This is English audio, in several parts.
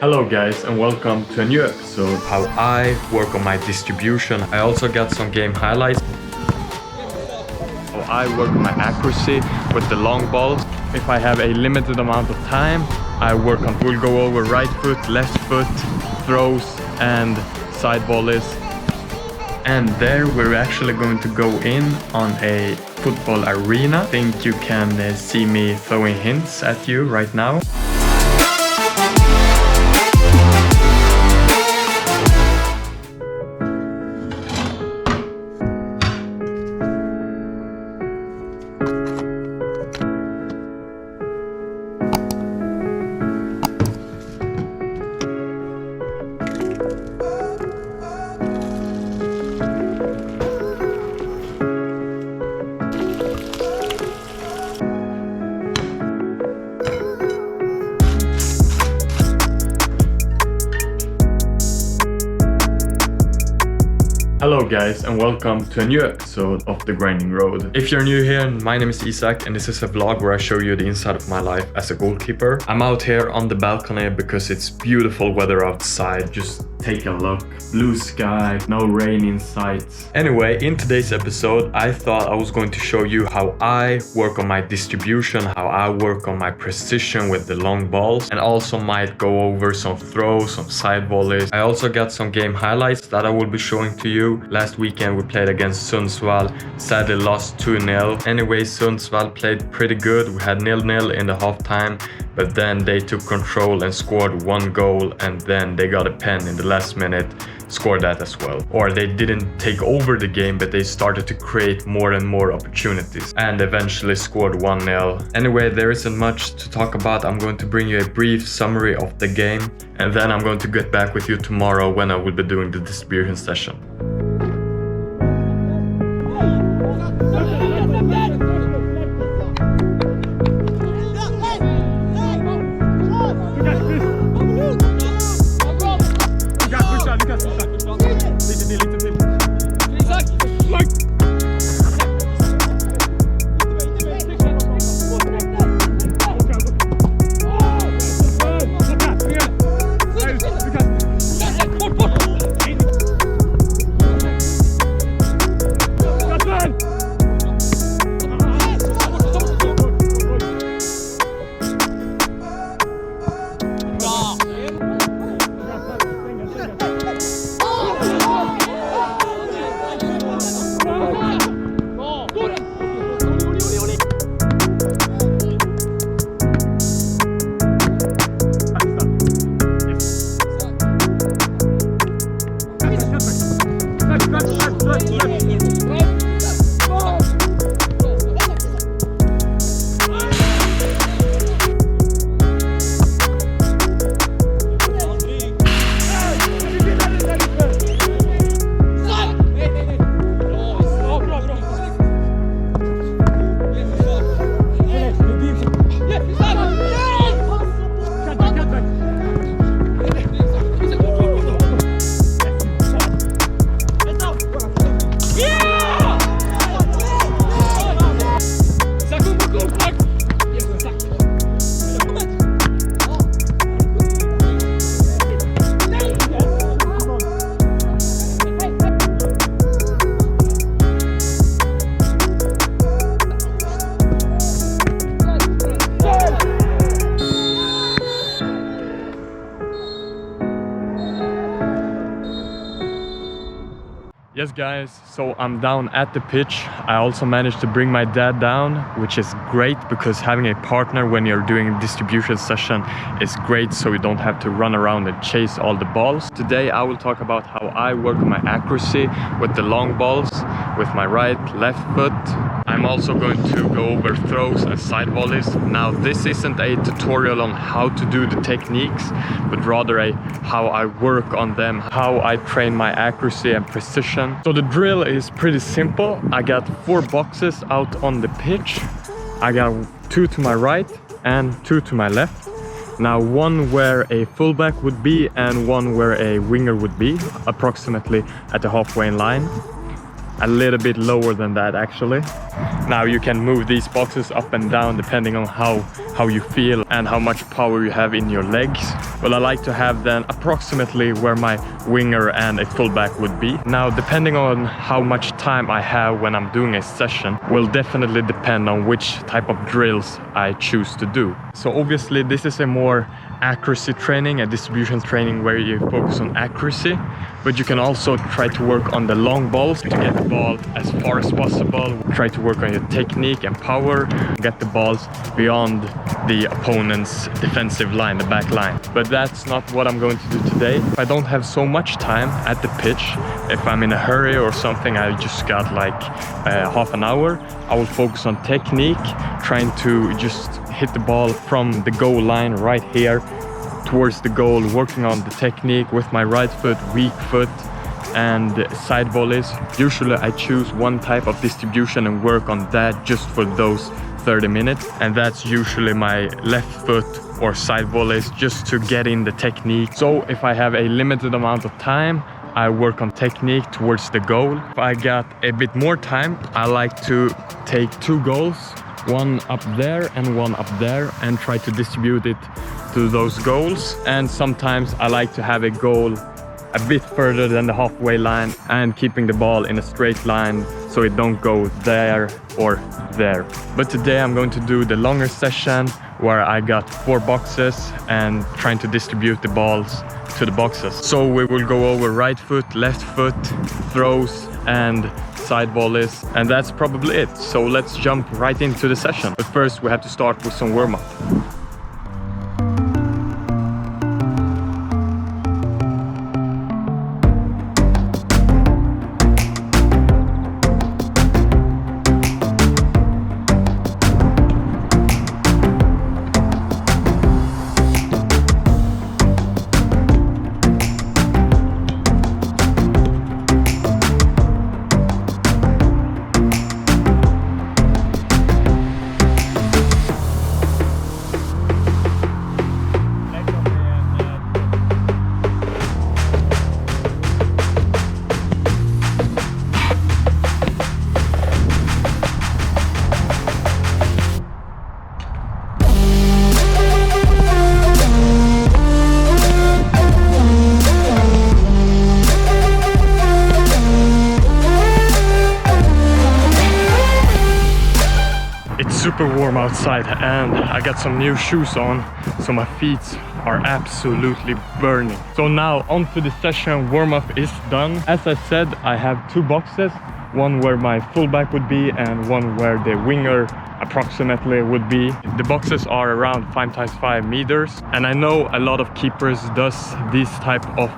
Hello guys and welcome to a new episode of how I work on my distribution. I also got some game highlights. How I work on my accuracy with the long ball. If I have a limited amount of time, we'll go over right foot, left foot, throws and side volleys. And there we're actually going to go in on a football arena. I think you can see me throwing hints at you right now. Hello guys and welcome to a new episode of The Grinding Road. If you're new here, my name is Isak and this is a vlog where I show you the inside of my life as a goalkeeper. I'm out here on the balcony because it's beautiful weather outside. Just take a look. Blue sky, no rain in sight. Anyway, in today's episode, I thought I was going to show you how I work on my distribution, how I work on my precision with the long balls, and also might go over some throws, some side volleys. I also got some game highlights that I will be showing to you. Last weekend we played against Sundsvall, sadly lost 2-0. Anyway, Sundsvall played pretty good. We had 0-0 in the halftime, but then they took control and scored one goal, and then they got a pen in the last minute, scored that as well. Or they didn't take over the game, but they started to create more and more opportunities and eventually scored 1-0. Anyway, there isn't much to talk about. I'm going to bring you a brief summary of the game, and then I'm going to get back with you tomorrow when I will be doing the distribution session. Yes guys, so I'm down at the pitch. I also managed to bring my dad down, which is great because having a partner when you're doing a distribution session is great, so you don't have to run around and chase all the balls. Today I will talk about how I work on my accuracy with the long balls with my right, left foot. I'm also going to go over throws and side volleys. Now this isn't a tutorial on how to do the techniques, but rather how I work on them, how I train my accuracy and precision. So the drill is pretty simple. I got 4 boxes out on the pitch. I got 2 to my right and 2 to my left. Now one where a fullback would be and one where a winger would be, approximately at the halfway line. a little bit lower than that actually. Now you can move these boxes up and down depending on how you feel and how much power you have in your legs. But I like to have them approximately where my winger and a fullback would be. Now, depending on how much time I have when I'm doing a session will definitely depend on which type of drills I choose to do. So obviously this is a more accuracy training, a distribution training where you focus on accuracy, but you can also try to work on the long balls to get the ball as far as possible. Try to work on your technique and power, get the balls beyond the opponent's defensive line, the back line. But that's not what I'm going to do today. If I don't have so much time at the pitch, if I'm in a hurry or something, I just got like half an hour, I will focus on technique, trying to just hit the ball from the goal line right here towards the goal, working on the technique with my right foot, weak foot, and side volleys. Usually I choose one type of distribution and work on that just for those 30 minutes, and that's usually my left foot or side volleys, just to get in the technique. So if I have a limited amount of time, I work on technique towards the goal. If I got a bit more time, I like to take 2 goals, one up there and one up there, and try to distribute it to those goals. And sometimes I like to have a goal a bit further than the halfway line and keeping the ball in a straight line so it don't go there or there. But today I'm going to do the longer session where I got 4 boxes and trying to distribute the balls to the boxes. So we will go over right foot, left foot, throws and side volleys, and that's probably it. So let's jump right into the session. But first we have to start with some warm-up. Super warm outside and I got some new shoes on, so my feet are absolutely burning. So now onto the session. Warm-up is done. As I said, I have 2 boxes, one where my fullback would be and one where the winger approximately would be. The boxes are around 5x5 meters, and I know a lot of keepers does these type of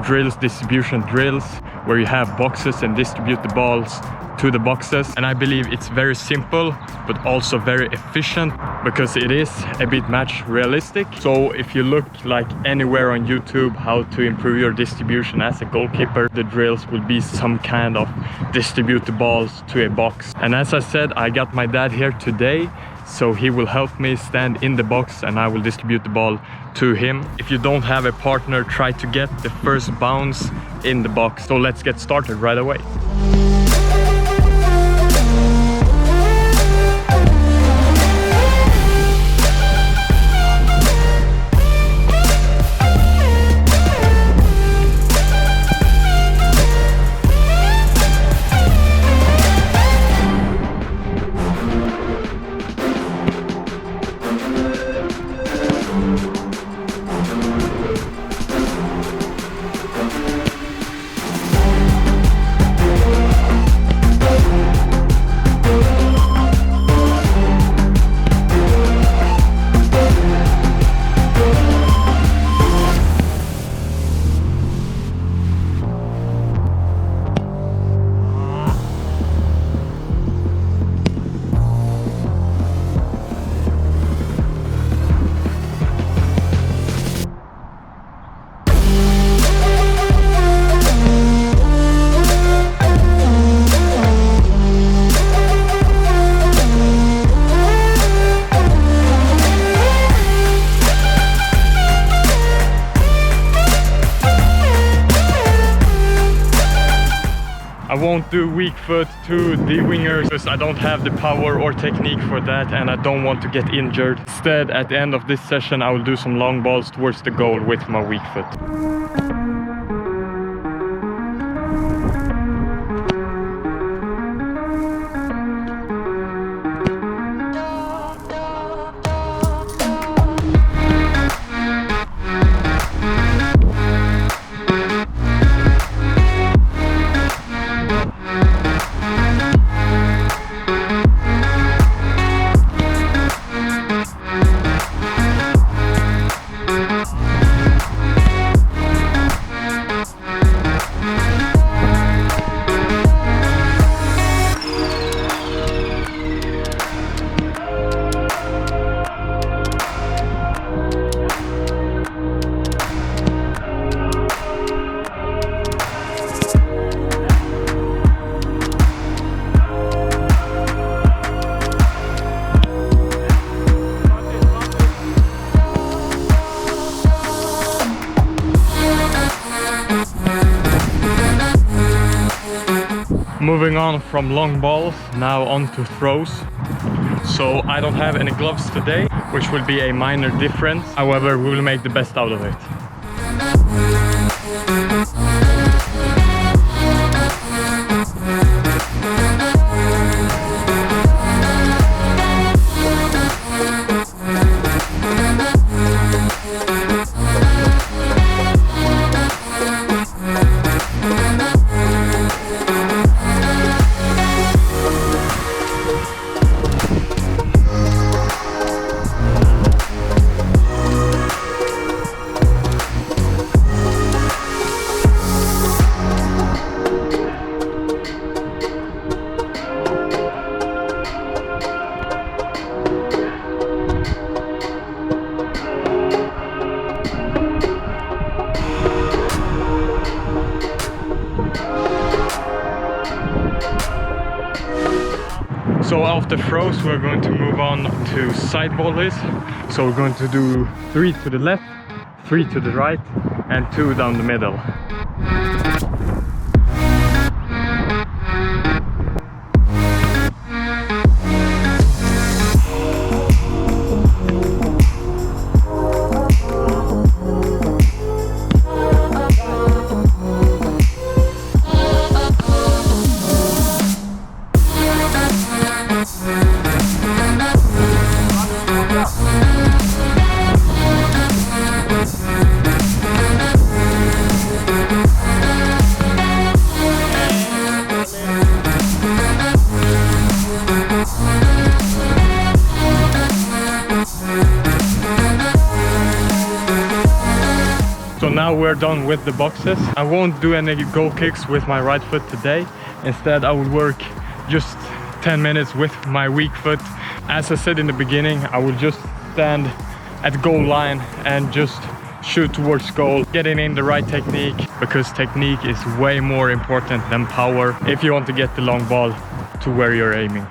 drills, distribution drills, where you have boxes and distribute the balls to the boxes. And I believe it's very simple but also very efficient because it is a bit match realistic. So if you look like anywhere on YouTube how to improve your distribution as a goalkeeper, the drills will be some kind of distribute the balls to a box. And as I said, I got my dad here today, so he will help me stand in the box and I will distribute the ball to him. If you don't have a partner, try to get the first bounce in the box. So let's get started right away. I won't do weak foot to the wingers because I don't have the power or technique for that, and I don't want to get injured. Instead, at the end of this session, I will do some long balls towards the goal with my weak foot. Moving on from long balls, now on to throws. So I don't have any gloves today, which will be a minor difference. However, we will make the best out of it. So after throws, we're going to move on to side volleys. So we're going to do 3 to the left, 3 to the right, and 2 down the middle. So now we're done with the boxes. I won't do any goal kicks with my right foot today. Instead, I will work just 10 minutes with my weak foot. As I said in the beginning, I will just stand at goal line and just shoot towards goal, getting in the right technique, because technique is way more important than power if you want to get the long ball to where you're aiming.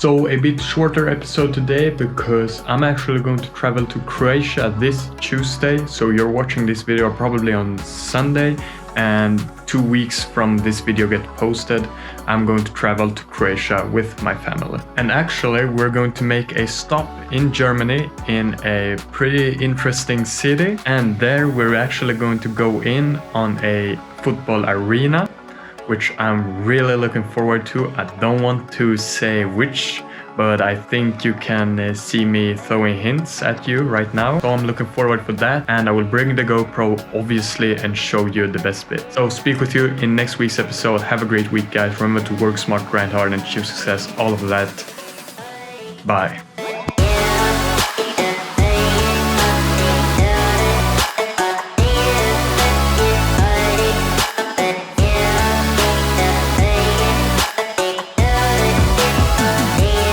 So a bit shorter episode today because I'm actually going to travel to Croatia this Tuesday. So you're watching this video probably on Sunday, and 2 weeks from this video get posted, I'm going to travel to Croatia with my family. And actually we're going to make a stop in Germany in a pretty interesting city, and there we're actually going to go in on a football arena, which I'm really looking forward to. I don't want to say which, but I think you can see me throwing hints at you right now. So I'm looking forward for that, and I will bring the GoPro obviously and show you the best bit. So speak with you in next week's episode. Have a great week, guys. Remember to work smart, grind hard, and achieve success. All of that. Bye.